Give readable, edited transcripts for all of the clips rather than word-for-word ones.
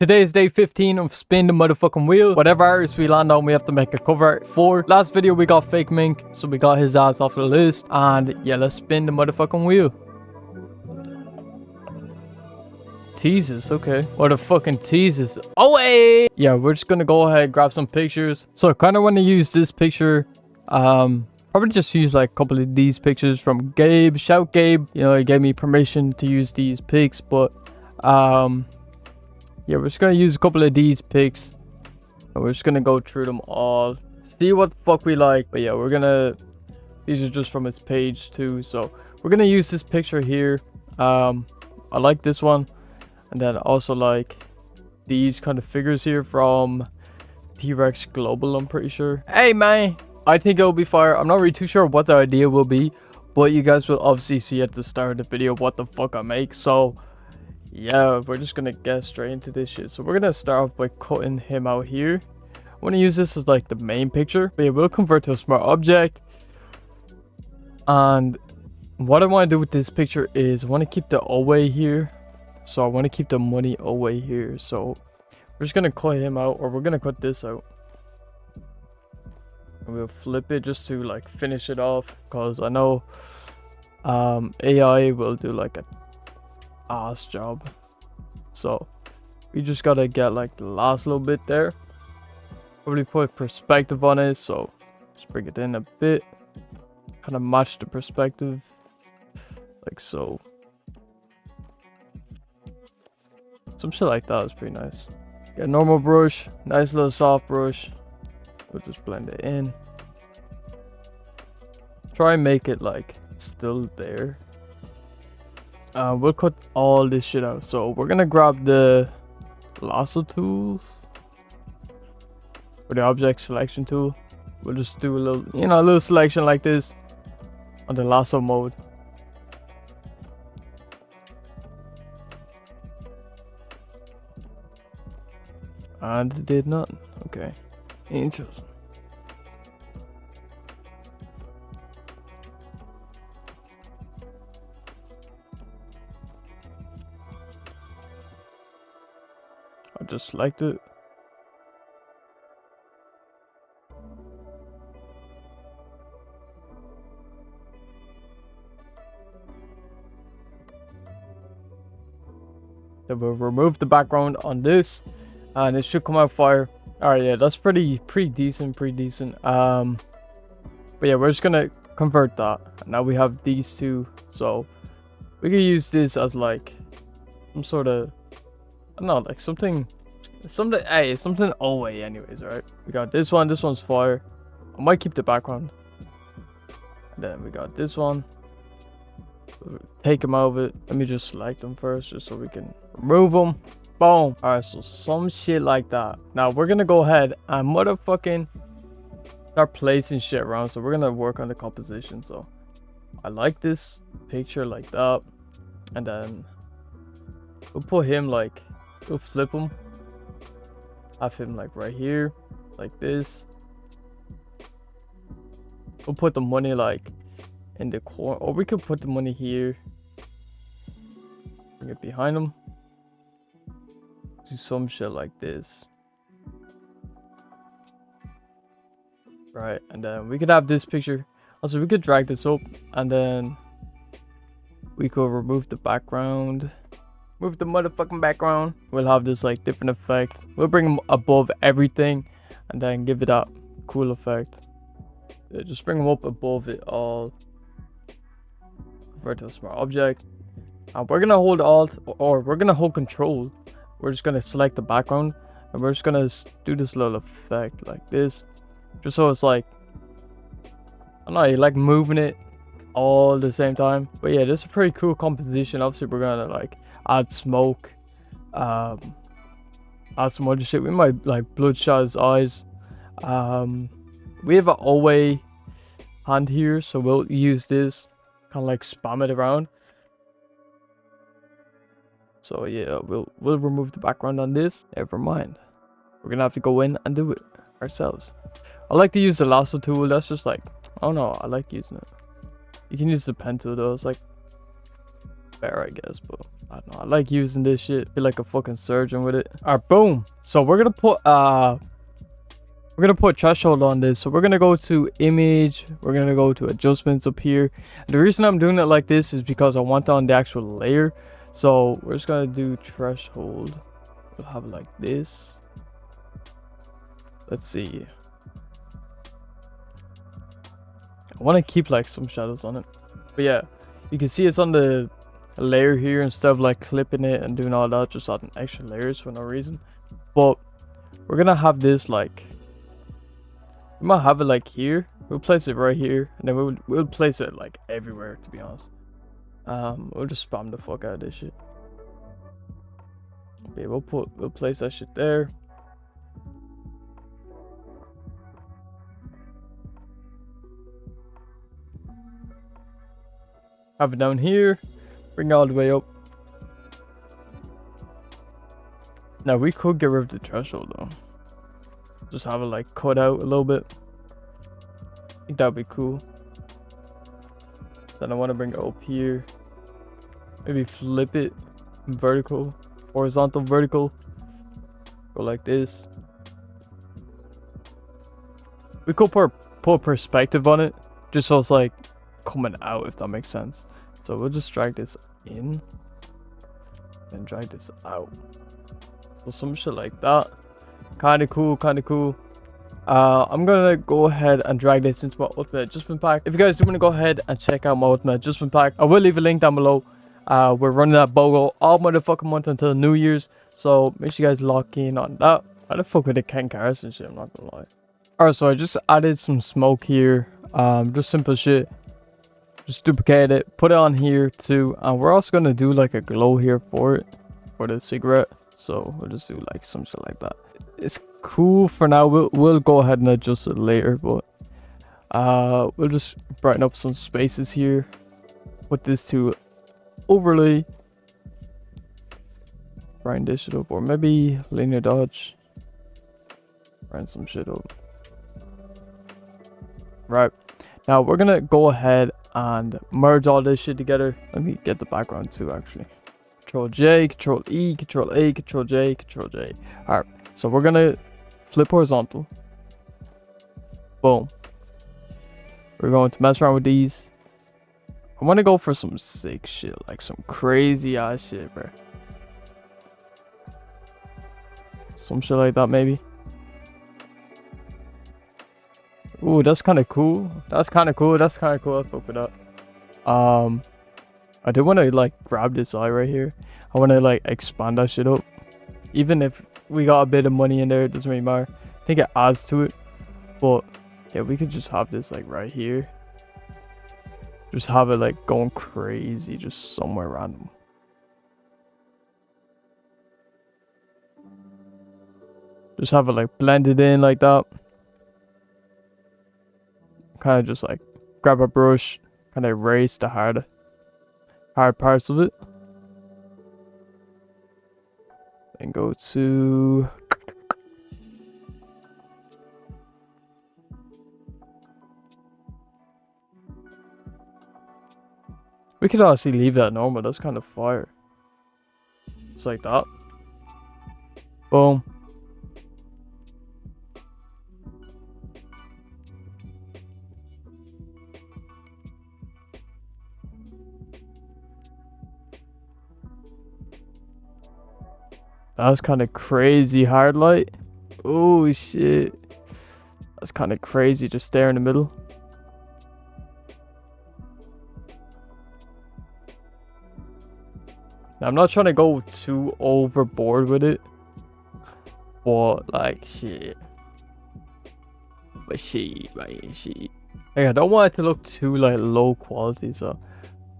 Today is day 15 of spin the motherfucking wheel. Whatever artist we land on, we have to make a cover art for. Last video we got Fake Mink, so we got his ass off the list. And yeah, let's spin the motherfucking wheel. TEZZUS, okay. What a fucking TEZZUS. Oh wait! Yeah, we're just gonna go ahead, grab some pictures. So I kind of want to use this picture. Probably just use like a couple of these pictures from Gabe. Shout Gabe. You know, he gave me permission to use these pics, but yeah, we're just gonna use a couple of these pics and we're just gonna go through them all, see what the fuck we like. But yeah, these are just from his page too, so we're gonna use this picture here. I like this one, and then also like these kind of figures here from T-Rex Global, I'm pretty sure. Hey man, I think it'll be fire. I'm not really too sure what the idea will be, but you guys will obviously see at the start of the video what the fuck I make. So yeah, we're just gonna get straight into this shit. So we're gonna start off by cutting him out here. I want to use this as like the main picture, but yeah, we'll convert to a smart object. And what I want to do with this picture is I want to keep the away here. So I want to keep the money away here. So we're just gonna cut him out, or we're gonna cut this out. And we'll flip it just to like finish it off, because I know AI will do like a ass job. So we just gotta get like the last little bit there, probably put perspective on it, so just bring it in a bit, kind of match the perspective like so. Some shit like that is pretty nice. Get a normal brush, nice little soft brush, we'll just blend it in, try and make it like still there. We'll cut all this shit out. So we're gonna grab the lasso tools, or the object selection tool. We'll just do a little, you know, a little selection like this on the lasso mode. And it did nothing. Okay, interesting. I just liked it. Then we'll remove the background on this, and it should come out fire. Alright, yeah, that's pretty decent, but yeah, we're just gonna convert that. Now we have these two, so we can use this as like some sort of, I don't know, like something away anyways, right? We got this one, this one's fire. I might keep the background. And then we got this one. Take them out of it. Let me just select them first, just so we can remove them. Boom. Alright, so some shit like that. Now we're gonna go ahead and motherfucking start placing shit around. So we're gonna work on the composition. So I like this picture like that, and then we'll put him like, we'll flip him, have him like right here like this. We'll put the money like in the corner, or we could put the money here, bring it behind him, do some shit like this, right? And then we could have this picture. Also, we could drag this up, and then we could remove the background, move the motherfucking background. We'll have this like different effect. We'll bring them above everything and then give it that cool effect. Yeah, just bring them up above it all. Convert to a smart object. And we're gonna hold Alt, or we're gonna hold Control. We're just gonna select the background, and we're just gonna do this little effect like this, just so it's like, I don't know, you like moving it all at the same time. But yeah, this is a pretty cool composition. Obviously we're gonna like add smoke, add some other shit. We might like bloodshot his eyes. We have an away hand here, so we'll use this, kind of like spam it around. So yeah, we'll remove the background on this. Never mind, we're gonna have to go in and do it ourselves. I like to use the lasso tool. That's just like, I don't know, I like using it. You can use the pen tool though, it's like better, I guess, but I don't know, I like using this shit. Feel like a fucking surgeon with it. Alright, boom. So we're gonna put threshold on this. So we're gonna go to image. We're gonna go to adjustments up here. And the reason I'm doing it like this is because I want it on the actual layer. So we're just gonna do threshold. We'll have it like this. Let's see. I want to keep like some shadows on it. But yeah, you can see it's on the layer here instead of like clipping it and doing all that, just adding extra layers for no reason. But we're gonna have this like, we might have it like here. We'll place it right here, and then we'll place it like everywhere, to be honest. We'll just spam the fuck out of this shit. Okay, we'll place that shit there. Have it down here. Bring it all the way up. Now we could get rid of the threshold though. Just have it like cut out a little bit. I think that'd be cool. Then I want to bring it up here. Maybe flip it vertical, horizontal, vertical. Go like this. We could put perspective on it, just so it's like coming out, if that makes sense. So we'll just drag this in and drag this out. So some shit like that. Kind of cool, kind of cool. I'm gonna go ahead and drag this into my ultimate adjustment pack. If you guys do want to go ahead and check out my ultimate adjustment pack, I will leave a link down below. We're running that BOGO all motherfucking month until New Year's, so make sure you guys lock in on that. How the fuck with the Ken Carson shit, I'm not gonna lie. Alright, so I just added some smoke here. Just simple shit. Just duplicate it, put it on here too, and we're also gonna do like a glow here for it, for the cigarette. So we'll just do like some shit like that. It's cool for now. We'll go ahead and adjust it later, but we'll just brighten up some spaces here. Put this to overlay, brighten this shit up, or maybe linear dodge, brighten some shit up. Right, now we're gonna go ahead and merge all this shit together. Let me get the background too, actually. Control J, Control E, Control A, Control J, Control J. Alright, so we're gonna flip horizontal. Boom. We're going to mess around with these. I want to go for some sick shit, like some crazy ass shit, bro. Some shit like that, maybe. Ooh, that's kind of cool. That's kind of cool. That's kind of cool. Let's open it up. I do want to like grab this eye right here. I want to like expand that shit up. Even if we got a bit of money in there, it doesn't really matter. I think it adds to it. But yeah, we could just have this like right here. Just have it like going crazy, just somewhere random. Just have it like blended in like that. Kind of just like grab a brush, kind of erase the hard parts of it. And go to we could honestly leave that normal. That's kind of fire. Just like that. Boom. That's kind of crazy hard light. Oh shit. That's kind of crazy, just there in the middle. Now, I'm not trying to go too overboard with it. But like shit. But shit, man, shit. Like, I don't want it to look too like low quality, so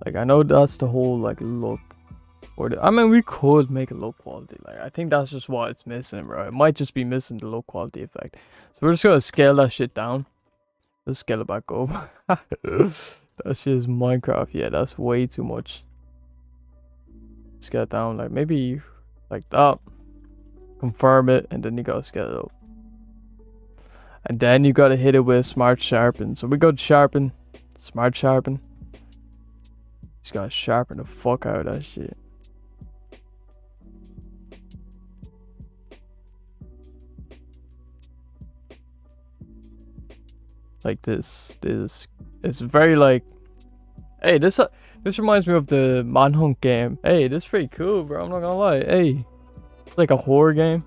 like I know that's the whole like look. I mean, we could make it low quality. Like, I think that's just what it's missing, bro. It might just be missing the low quality effect. So we're just gonna scale that shit down. Let's scale it back up. That shit is Minecraft. Yeah, that's way too much. Scale it down, like maybe like that. Confirm it, and then you gotta scale it up. And then you gotta hit it with smart sharpen. So we go to sharpen, smart sharpen. Just gotta sharpen the fuck out of that shit. like this. It's very like, hey, this reminds me of the Manhunt game. Hey, this is pretty cool, bro. I'm not gonna lie. Hey, it's like a horror game,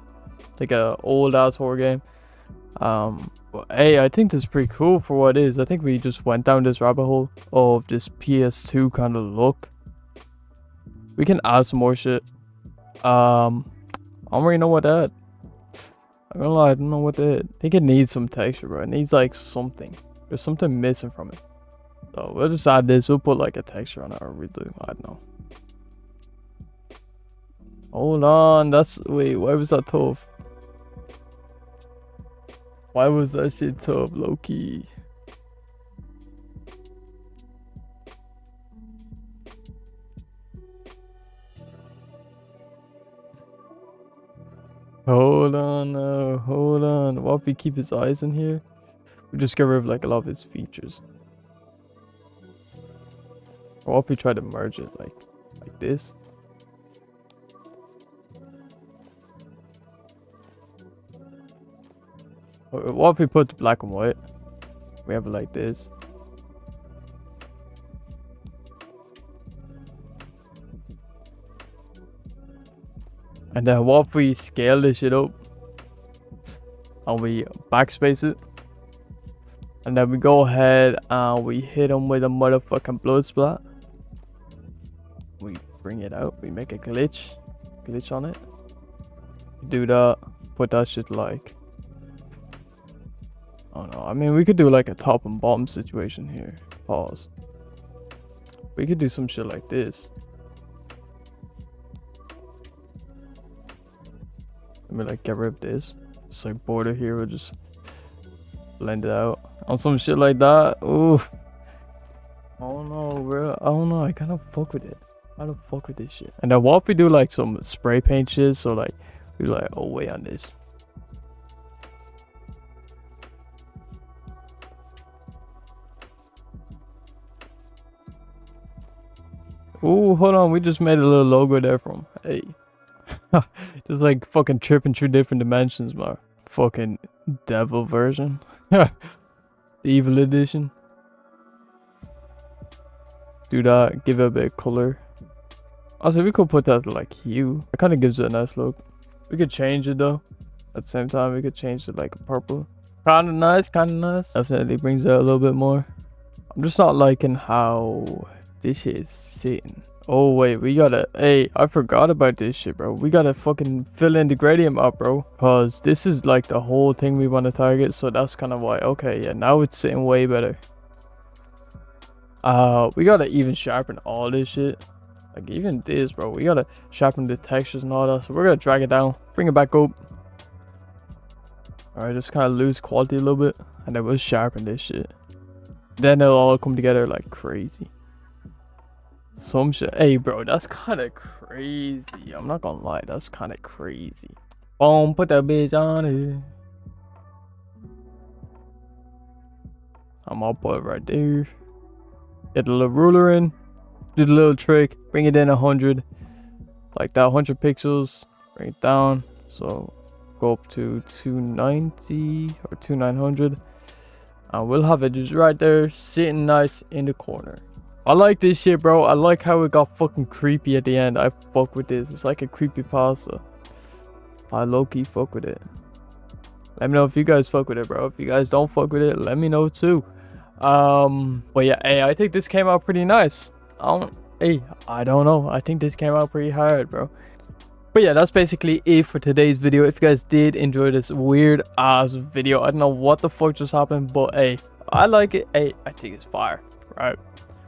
like a old ass horror game. Well, hey, I think this is pretty cool for what it is. I think we just went down this rabbit hole of this PS2 kind of look. We can add some more shit. I don't really know what that. I'm gonna lie, I don't know what that. I think it needs some texture, bro. It needs like something. There's something missing from it. So we'll just add this. We'll put like a texture on it, or we do. I don't know. Hold on. Wait. Why was that tough? Why was that shit tough, low key? Hold on, hold on. What if we keep his eyes in here? We just get rid of like a lot of his features. Or what if we try to merge it like this? What if we put the black and white? We have it like this. And then what if we scale this shit up? And we backspace it? And then we go ahead and we hit him with a motherfucking blood splat. We bring it out. We make a glitch on it. Do that. Put that shit like, I don't know. I mean, we could do like a top and bottom situation here. Pause. We could do some shit like this. Let me like get rid of this. Just like border here. We'll just blend it out. On some shit like that. Ooh. Oh no, bro. I don't know. I kind of fuck with it. I don't fuck with this shit. And then what if we do like some spray paint shit? So like, we like, oh wait on this. Ooh, hold on. We just made a little logo there from. Hey. Just like fucking tripping through different dimensions, man. Fucking devil version. The evil edition. Do that. Give it a bit of color. Also, we could put that to like hue. It kind of gives it a nice look. We could change it though. At the same time, we could change it like a purple. Kind of nice, kind of nice. Definitely brings it out a little bit more. I'm just not liking how this shit is sitting. Oh wait, we gotta, hey, I forgot about this shit, bro. We gotta fucking fill in the gradient up, bro, cause this is like the whole thing we want to target. So that's kind of why. Okay, yeah, now it's sitting way better. We gotta even sharpen all this shit, like even this, bro. We gotta sharpen the textures and all that. So we're gonna drag it down, bring it back up. All right, just kind of lose quality a little bit, and then we'll sharpen this shit. Then it'll all come together like crazy. Some shit. Hey, bro, that's kind of crazy. I'm not gonna lie, that's kind of crazy. Boom, put that bitch on it. I'm all put it right there. Get the little ruler in. Do the little trick. Bring it in 100. Like that, 100 pixels. Bring it down. So go up to 290 or 2900. And we'll have it just right there, sitting nice in the corner. I like this shit, bro. I like how it got fucking creepy at the end. I fuck with this. It's like a creepy pasta. I low-key fuck with it. Let me know if you guys fuck with it, bro. If you guys don't fuck with it, let me know too. But yeah, hey, I think this came out pretty nice. I don't know. I think this came out pretty hard, bro. But yeah, that's basically it for today's video. If you guys did enjoy this weird ass video, I don't know what the fuck just happened, but hey, I like it. Hey, I think it's fire, right?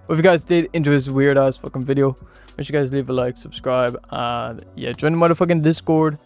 But if you guys did enjoy this weird ass fucking video, make sure you guys leave a like, subscribe, and yeah, join the motherfucking Discord.